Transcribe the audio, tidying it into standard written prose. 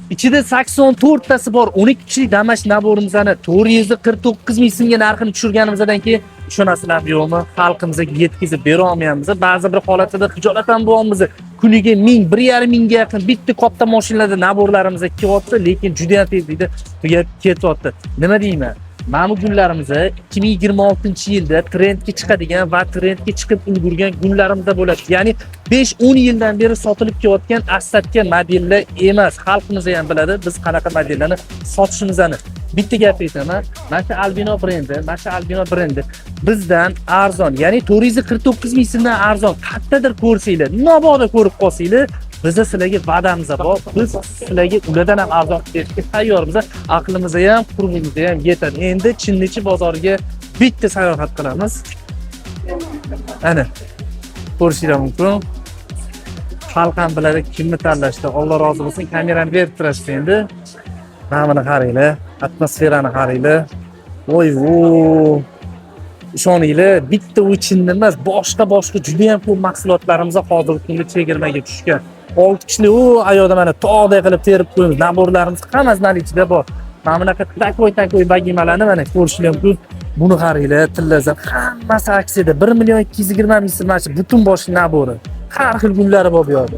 ichida 84 tasi bor. 12 kishilik Damash naborimizni 449 ming so'mga narxini tushirganimizdan keyin ishonasizlarmi yo'qmi, xalqimizga yetkazib bera olmayapmiz. Ba'zi bir holatlarda xijolat ham bo'lyapmiz. Kuniga 1000, 1,5 mingga yaqin bitta katta mashinalarda naborlarimiz kelyapti, lekin juda ham tezlikda tugab ketyapti. Nima deyman? Mana bu kunlarimizda 2026-yilda trendga chiqadigan va trendga chiqib ulgurgan kunlarimizda bo'ladi. Ya'ni 5-10 yildan beri sotilib kelayotgan asatga modellar emas. Xalqimiz ham biladi, biz qanaqa modellarni sotishimizni. Bitta gap aytaman, mana shu Albino brendi bizdan arzon, ya'ni 449 ming so'mdan arzon qayerdadir ko'rsanglar, mabodo ko'rib qolsanglar, bizda sizlarga va'damiz bor. Biz sizlarga ulardan ham arzon berishga tayyormiz. Aqlimizga ham, qurbimizga ham yetadi. Endi Chinnichi bozoriga bitta sayohat qilamiz. Ana. Ko'rishingiz mumkin. Xalq ham biladi kimni tanlashdi. Alloh rozi bo'lsin. Kamerani berib turasiz endi. Mana buni qaranglar, atmosferani qaranglar. Voy. Ishoninglar, bitta o'chinni emas, boshqa juda ham ko'p mahsulotlarimiz hozirgi kunda chegirmaga tushgan. 6 kishini ayoqda mana tog'day qilib terib qo'yamiz. Naborlarimiz hammasining ichida bor. Mana bunaqa takoy bagimalarni mana ko'rishingiz mumkin. Buni qaranglar, tillazar hammasi aksiyada 1 million 220 ming so'm butun boshli nabori. Har xil gullari bor bu yerda.